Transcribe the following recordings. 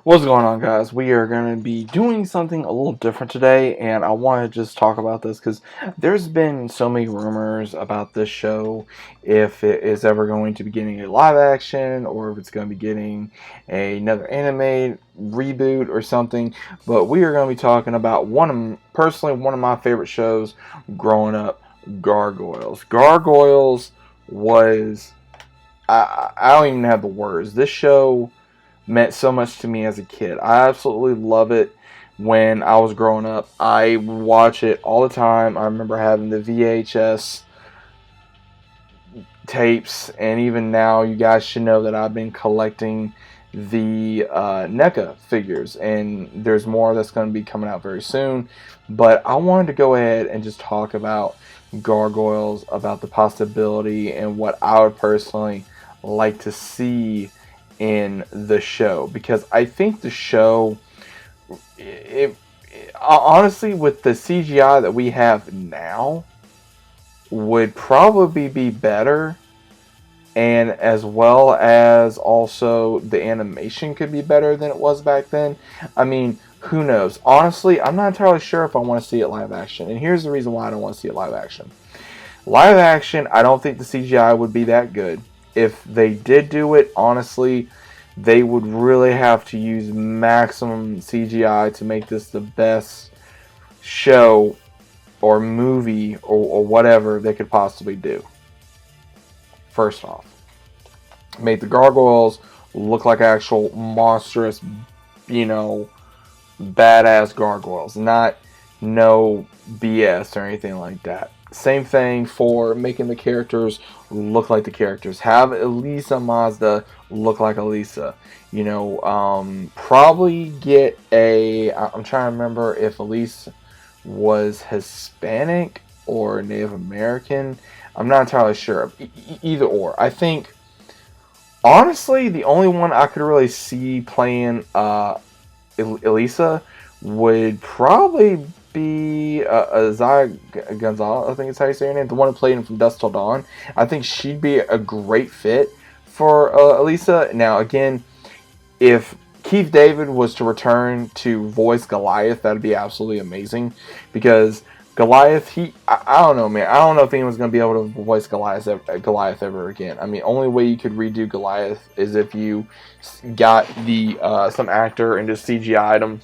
What's going on, guys? We are going to be doing something a little different today, and I want to just talk about this because there's been so many rumors about this show, if it is ever going to be getting a live action or if it's going to be getting another anime reboot or something. But we are going to be talking about personally, one of my favorite shows growing up, Gargoyles. Gargoyles was, I don't even have the words. This show meant so much to me as a kid. I absolutely love it. When I was growing up, I would watch it all the time. I remember having the VHS tapes, and even now, you guys should know that I've been collecting the NECA figures, and there's more that's going to be coming out very soon. But I wanted to go ahead and just talk about Gargoyles, about the possibility, and what I would personally like to see in the show, because I think the show, it honestly, with the CGI that we have now, would probably be better, and as well as also the animation could be better than it was back then. I mean, who knows? Honestly, I'm not entirely sure if I want to see it live action, and here's the reason why I don't want to see it live action. Live action, I don't think the CGI would be that good. If they did do it, honestly, they would really have to use maximum CGI to make this the best show or movie or whatever they could possibly do. First off, make the gargoyles look like actual monstrous, you know, badass gargoyles, not no BS or anything like that. Same thing for making the characters look like the characters. Have Elisa Mazda look like Elisa. Probably get a. I'm trying to remember if Elisa was Hispanic or Native American. I'm not entirely sure. Either or. I think, honestly, the only one I could really see playing Elisa would probably be Zaya Gonzalez, I think it's how you say her name, the one who played him from Dusk Till Dawn. I think she'd be a great fit for Elisa. Now, again, if Keith David was to return to voice Goliath, that'd be absolutely amazing, because Goliath, I don't know, man. I don't know if anyone's going to be able to voice Goliath ever again. I mean, only way you could redo Goliath is if you got some actor and just CGI'd him,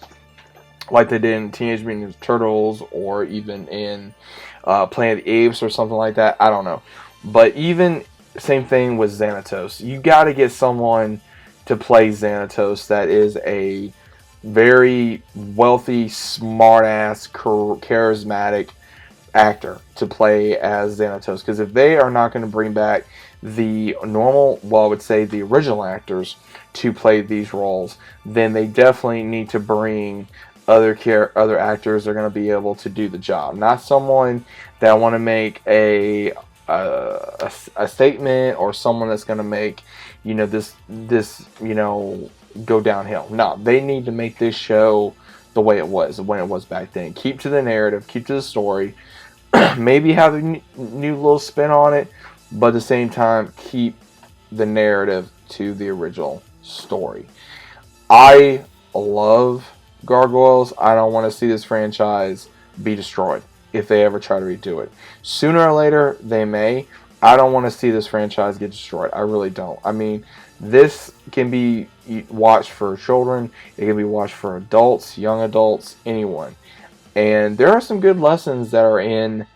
like they did in Teenage Mutant Ninja Turtles, or even in Planet of the Apes or something like that. I don't know. But even, same thing with Xanatos. You got to get someone to play Xanatos that is a very wealthy, smart-ass, charismatic actor to play as Xanatos. Because if they are not going to bring back the normal, well, I would say the original actors to play these roles, then they definitely need to bring other actors are going to be able to do the job. Not someone that want to make a statement, or someone that's going to make this go downhill. No, they need to make this show the way it was when it was back then. Keep to the narrative, keep to the story. Maybe have a new little spin on it, but at the same time keep the narrative to the original story. I love Gargoyles. I don't want to see this franchise be destroyed if they ever try to redo it. Sooner or later, they may. I don't want to see this franchise get destroyed. I really don't. I mean, this can be watched for children. It can be watched for adults, young adults, anyone. And there are some good lessons that are in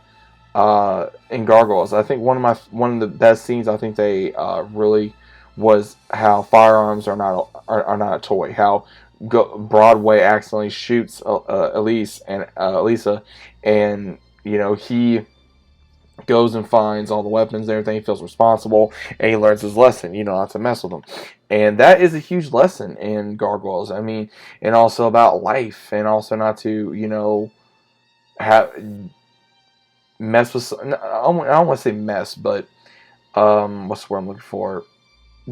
Gargoyles. I think one of the best scenes, I think they really, was how firearms are not a toy. How Broadway accidentally shoots Elisa, and he goes and finds all the weapons and everything. He feels responsible, and he learns his lesson. Not to mess with them, and that is a huge lesson in Gargoyles. I mean, and also about life, and also not to have mess with. I don't want to say mess, but what's the word I'm looking for?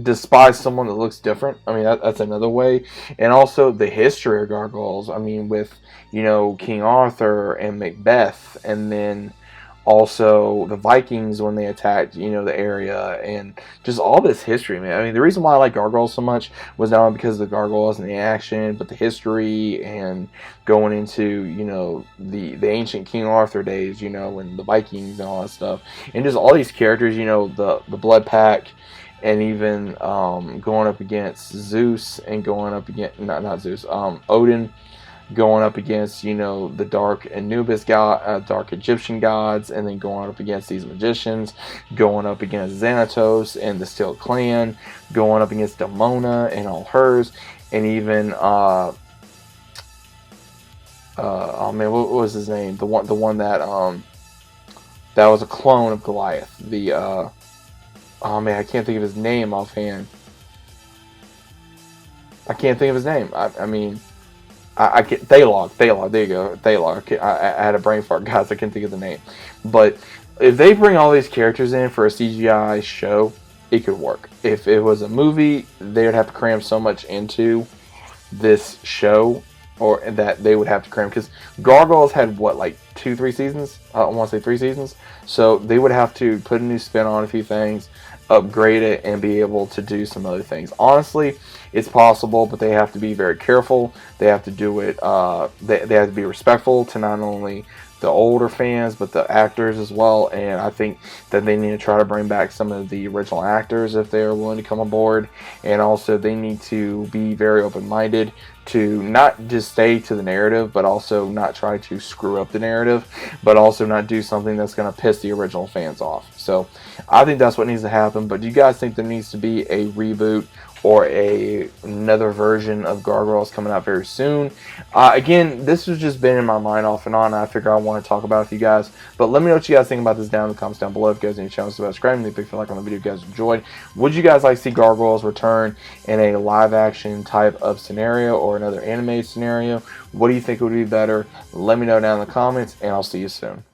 Despise someone that looks different. I mean, that's another way. And also the history of Gargoyles. I mean, with King Arthur and Macbeth, and then Also, the Vikings when they attacked, the area, and just all this history, man. I mean, the reason why I like Gargoyles so much was not only because of the Gargoyles and the action, but the history and going into, the ancient King Arthur days, and the Vikings and all that stuff, and just all these characters, the Blood Pack, and even going up against Zeus and going up against not Zeus, Odin, going up against the dark Anubis god, dark Egyptian gods, and then going up against these magicians, going up against Xanatos and the Steel Clan, going up against Demona and all hers, and even oh man, what was his name? The one that was a clone of Goliath. The oh man, I can't think of his name offhand. I can't think of his name. I mean, I get Thalog. Thalog. There you go. Thalog. I had a brain fart, guys. I can't think of the name. But if they bring all these characters in for a CGI show, it could work. If it was a movie, they would have to cram so much into this show, or that they would have to cram, because Gargoyles had what, like 2-3 seasons? I want to say 3 seasons. So they would have to put a new spin on a few things, upgrade it, and be able to do some other things. Honestly, it's possible, but they have to be very careful. They have to do it. They have to be respectful to not only the older fans, but the actors as well. And I think that they need to try to bring back some of the original actors if they are willing to come aboard. And also, they need to be very open-minded to not just stay to the narrative, but also not try to screw up the narrative, but also not do something that's going to piss the original fans off. So I think that's what needs to happen. But do you guys think there needs to be a reboot or another version of Gargoyles coming out very soon? Again, this has just been in my mind off and on. I figure I want to talk about it with you guys. But let me know what you guys think about this down in the comments down below. If you guys have any channels about subscribing, leave a big like on the video if you guys enjoyed. Would you guys like to see Gargoyles return in a live action type of scenario or another anime scenario? What do you think would be better? Let me know down in the comments, and I'll see you soon.